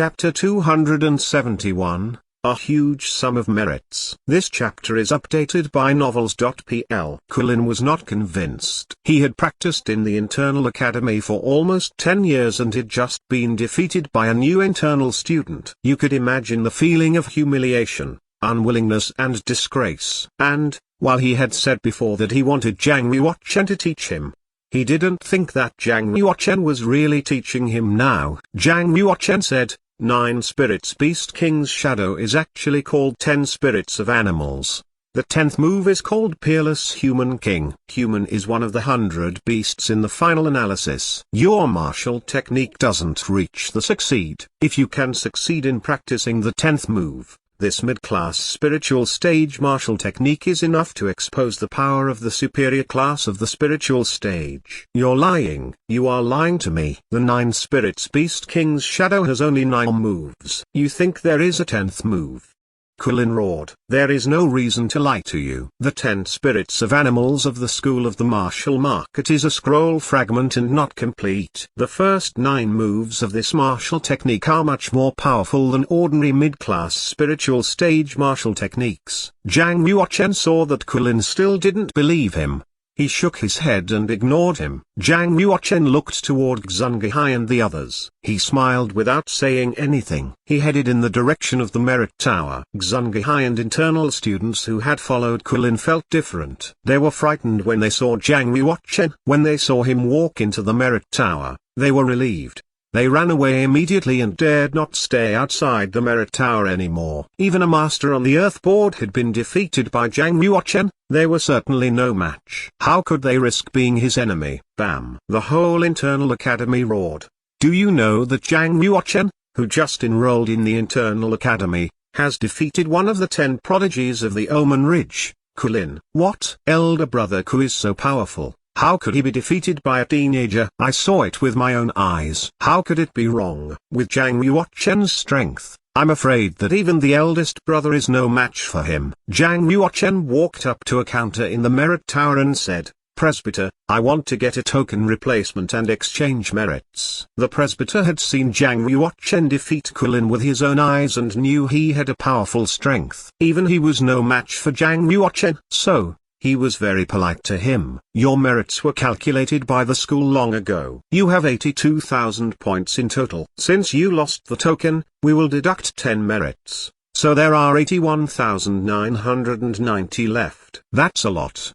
Chapter 271, A Huge Sum of Merits. This chapter is updated by Novels.pl. Quillen was not convinced. He had practiced in the Internal Academy for almost 10 years and had just been defeated by a new internal student. You could imagine the feeling of humiliation, unwillingness and disgrace. And, while he had said before that he wanted Zhang Yuochen to teach him, he didn't think that Zhang Yuochen was really teaching him now. Zhang Yuochen said, 9 spirits Beast King's shadow is actually called 10 spirits of animals. The 10th move is called Peerless Human King. Human is one of the 100 beasts in the final analysis. Your martial technique doesn't reach the succeed. If you can succeed in practicing the 10th move, this mid-class spiritual stage martial technique is enough to expose the power of the superior class of the spiritual stage. You're lying. You are lying to me. The 9 spirits Beast King's shadow has only 9 moves. You think there is a 10th move? Quillen roared. There is no reason to lie to you. The 10 spirits of animals of the school of the martial market is a scroll fragment and not complete. The first 9 moves of this martial technique are much more powerful than ordinary mid-class spiritual stage martial techniques. Zhang Yuochen saw that Quillen still didn't believe him. He shook his head and ignored him. Zhang Yuochen looked toward Xungihai and the others. He smiled without saying anything. He headed in the direction of the Merit Tower. Xungihai and internal students who had followed Quillen felt different. They were frightened when they saw Zhang Yuochen. When they saw him walk into the Merit Tower, they were relieved. They ran away immediately and dared not stay outside the Merit Tower anymore. Even a master on the Earth Board had been defeated by Zhang Yuochen. They were certainly no match. How could they risk being his enemy? Bam! The whole Internal Academy roared. Do you know that Zhang Yuochen, who just enrolled in the Internal Academy, has defeated one of the 10 prodigies of the Omen Ridge, Quillen? What? Elder brother Ku is so powerful. How could he be defeated by a teenager? I saw it with my own eyes. How could it be wrong? With Zhang Yuochen's strength, I'm afraid that even the eldest brother is no match for him. Zhang Yuochen walked up to a counter in the Merit Tower and said, Presbyter, I want to get a token replacement and exchange merits. The presbyter had seen Zhang Yuochen defeat Quillen with his own eyes and knew he had a powerful strength. Even he was no match for Zhang Yuochen. So, he was very polite to him. Your merits were calculated by the school long ago. You have 82,000 points in total. Since you lost the token, we will deduct 10 merits. So there are 81,990 left. That's a lot.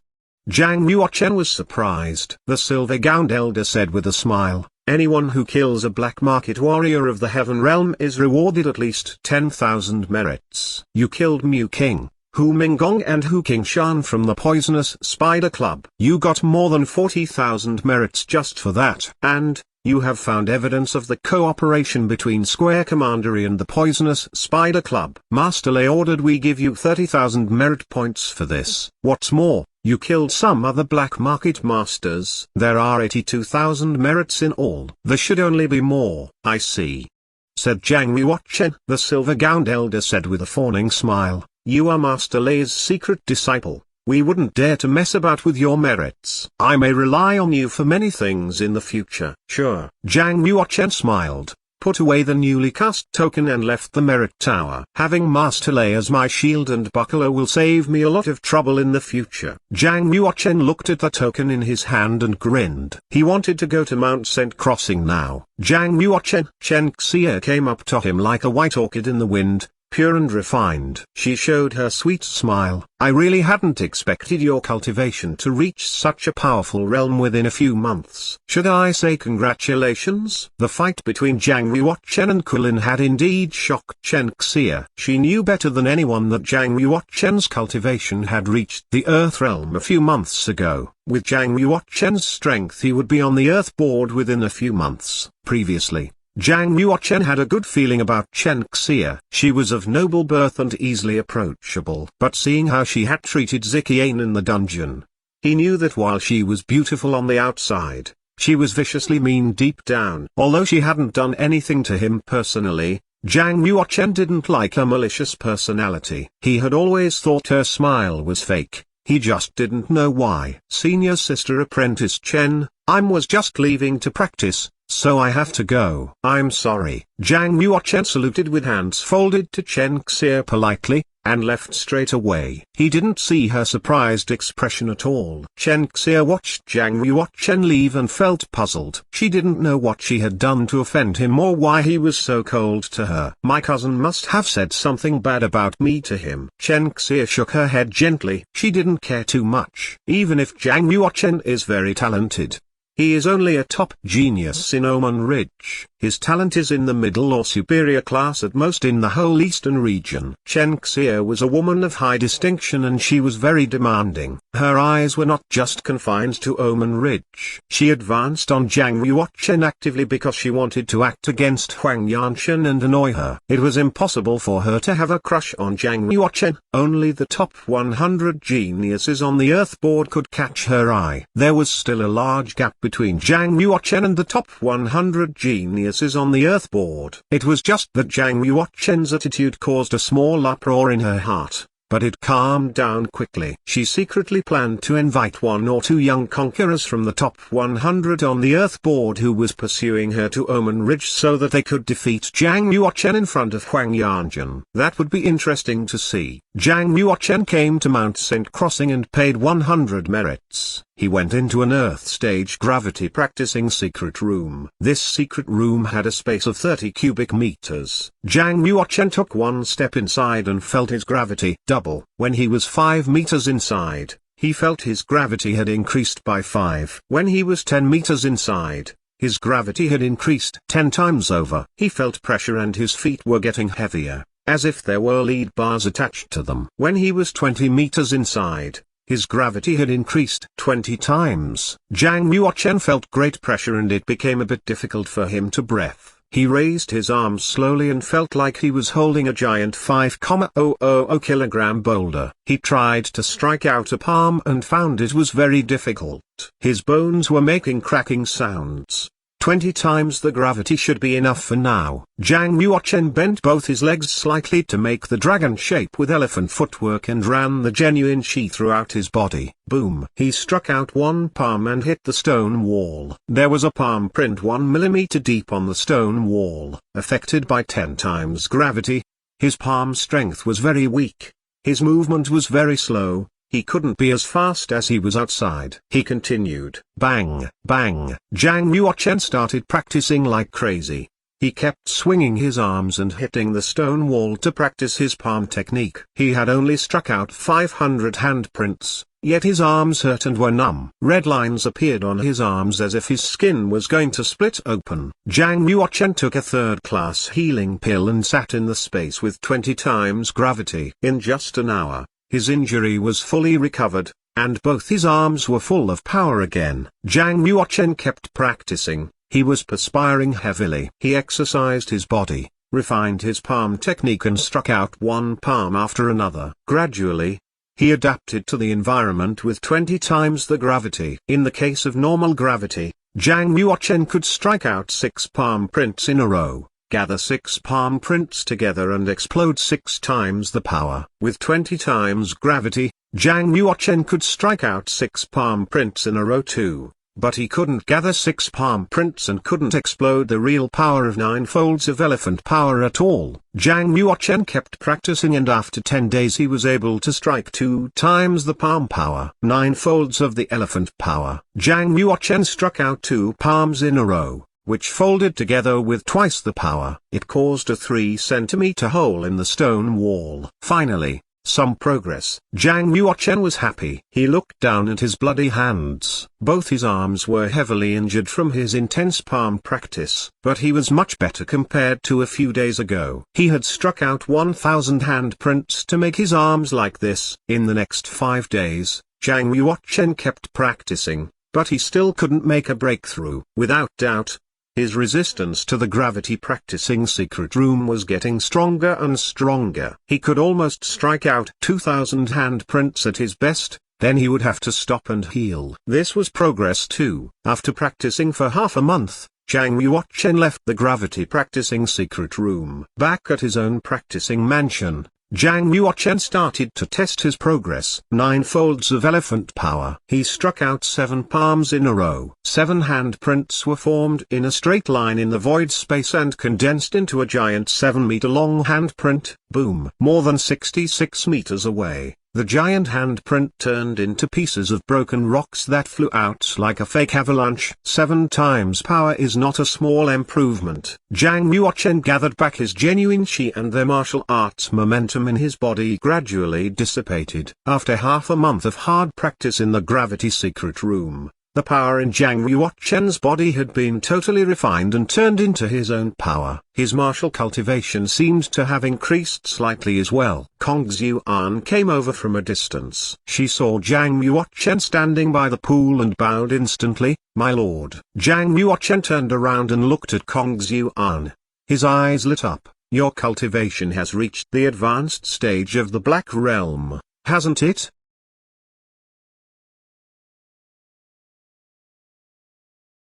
Zhang Yuochen was surprised. The silver-gowned elder said with a smile, anyone who kills a black market warrior of the Heaven Realm is rewarded at least 10,000 merits. You killed Mu King, Hu Minggong and Hu Qingshan from the Poisonous Spider Club. You got more than 40,000 merits just for that. And, you have found evidence of the cooperation between Square Commandery and the Poisonous Spider Club. Master Lei ordered we give you 30,000 merit points for this. What's more, you killed some other black market masters. There are 82,000 merits in all. There should only be more. I see, said Zhang Yuochen. The silver-gowned elder said with a fawning smile, you are Master Lei's secret disciple. We wouldn't dare to mess about with your merits. I may rely on you for many things in the future. Sure. Zhang Yuochen smiled, put away the newly cast token and left the Merit Tower. Having Master Lei as my shield and buckler will save me a lot of trouble in the future. Zhang Yuochen looked at the token in his hand and grinned. He wanted to go to Mount Scent Crossing now. Zhang Yuochen. Chen Xie came up to him like a white orchid in the wind, pure and refined. She showed her sweet smile. I really hadn't expected your cultivation to reach such a powerful realm within a few months. Should I say congratulations? The fight between Zhang Yuochen and Quillen had indeed shocked Chen Xie. She knew better than anyone that Zhang Yuochen's cultivation had reached the Earth realm a few months ago. With Zhang Yuochen's strength he would be on the Earth board within a few months. Previously, Zhang Yuochen had a good feeling about Chen Xie. She was of noble birth and easily approachable. But seeing how she had treated Ziqian in the dungeon, he knew that while she was beautiful on the outside, she was viciously mean deep down. Although she hadn't done anything to him personally, Zhang Yuochen didn't like her malicious personality. He had always thought her smile was fake. He just didn't know why. Senior Sister Apprentice Chen, I was just leaving to practice. so I have to go. I'm sorry. Zhang Yuochen saluted with hands folded to Chen Xie politely, and left straight away. He didn't see her surprised expression at all. Chen Xie watched Zhang Yuochen leave and felt puzzled. She didn't know what she had done to offend him or why he was so cold to her. My cousin must have said something bad about me to him. Chen Xie shook her head gently. She didn't care too much. Even if Zhang Yuochen is very talented, he is only a top genius in Omen Ridge. His talent is in the middle or superior class at most in the whole eastern region. Chen Xie was a woman of high distinction and she was very demanding. Her eyes were not just confined to Omen Ridge. She advanced on Zhang Yuochen actively because she wanted to act against Huang Yanshan and annoy her. It was impossible for her to have a crush on Zhang Yuochen. Only the top 100 geniuses on the Earth board could catch her eye. There was still a large gap between Zhang Yuochen and the top 100 geniuses on the Earth board. It was just that Zhang Yuochen's attitude caused a small uproar in her heart, but it calmed down quickly. She secretly planned to invite one or two young conquerors from the top 100 on the Earth board who was pursuing her to Omen Ridge so that they could defeat Zhang Yuochen in front of Huang Yanjun. That would be interesting to see. Zhang Yuochen came to Mount Saint Crossing and paid 100 merits. He went into an Earth stage gravity practicing secret room. This secret room had a space of 30 cubic meters. Zhang Yuochen took one step inside and felt his gravity double. When he was 5 meters inside, he felt his gravity had increased by 5. When he was 10 meters inside, his gravity had increased 10 times over. He felt pressure and his feet were getting heavier, as if there were lead bars attached to them. When he was 20 meters inside, his gravity had increased 20 times. Zhang Yuochen felt great pressure and it became a bit difficult for him to breathe. He raised his arms slowly and felt like he was holding a giant 5,000 kilogram boulder. He tried to strike out a palm and found it was very difficult. His bones were making cracking sounds. 20 times the gravity should be enough for now. Zhang Yuochen bent both his legs slightly to make the dragon shape with elephant footwork and ran the genuine chi throughout his body. Boom! He struck out one palm and hit the stone wall. There was a palm print 1 millimeter deep on the stone wall, affected by 10 times gravity. His palm strength was very weak. His movement was very slow. He couldn't be as fast as he was outside. He continued. Bang, bang. Zhang Yuochen started practicing like crazy. He kept swinging his arms and hitting the stone wall to practice his palm technique. He had only struck out 500 handprints, yet his arms hurt and were numb. Red lines appeared on his arms as if his skin was going to split open. Zhang Yuochen took a third-class healing pill and sat in the space with 20 times gravity. In just an hour, his injury was fully recovered, and both his arms were full of power again. Zhang Yuochen kept practicing. He was perspiring heavily. He exercised his body, refined his palm technique and struck out one palm after another. Gradually, he adapted to the environment with 20 times the gravity. In the case of normal gravity, Zhang Yuochen could strike out 6 palm prints in a row, gather 6 palm prints together and explode 6 times the power. With 20 times gravity, Zhang Yuochen could strike out 6 palm prints in a row too, but he couldn't gather 6 palm prints and couldn't explode the real power of 9 folds of elephant power at all. Zhang Yuochen kept practicing and after 10 days he was able to strike 2 times the palm power. 9 folds of the elephant power. Zhang Yuochen struck out 2 palms in a row, which folded together with twice the power. It caused a 3-centimeter hole in the stone wall. Finally, some progress. Zhang Yuochen was happy. He looked down at his bloody hands. Both his arms were heavily injured from his intense palm practice, but he was much better compared to a few days ago. He had struck out 1,000 handprints to make his arms like this. In the next 5 days, Zhang Yuochen kept practicing, but he still couldn't make a breakthrough. Without doubt, his resistance to the gravity practicing secret room was getting stronger and stronger. He could almost strike out 2,000 handprints at his best, then he would have to stop and heal. This was progress too. After practicing for half a month, Zhang Yuochen left the gravity practicing secret room. Back at his own practicing mansion, Zhang Yuochen started to test his progress. 9 folds of elephant power. He struck out 7 palms in a row. 7 handprints were formed in a straight line in the void space and condensed into a giant 7-meter-long handprint. Boom! More than 66 meters away, the giant handprint turned into pieces of broken rocks that flew out like a fake avalanche. 7 times power is not a small improvement. Zhang Yuochen gathered back his genuine chi, and the martial arts momentum in his body gradually dissipated. After half a month of hard practice in the gravity secret room, the power in Zhang Yuochen's body had been totally refined and turned into his own power. His martial cultivation seemed to have increased slightly as well. Kong Xiuan came over from a distance. She saw Zhang Yuochen standing by the pool and bowed instantly. "My lord." Zhang Yuochen turned around and looked at Kong Xiuan. His eyes lit up. "Your cultivation has reached the advanced stage of the Black Realm, hasn't it?"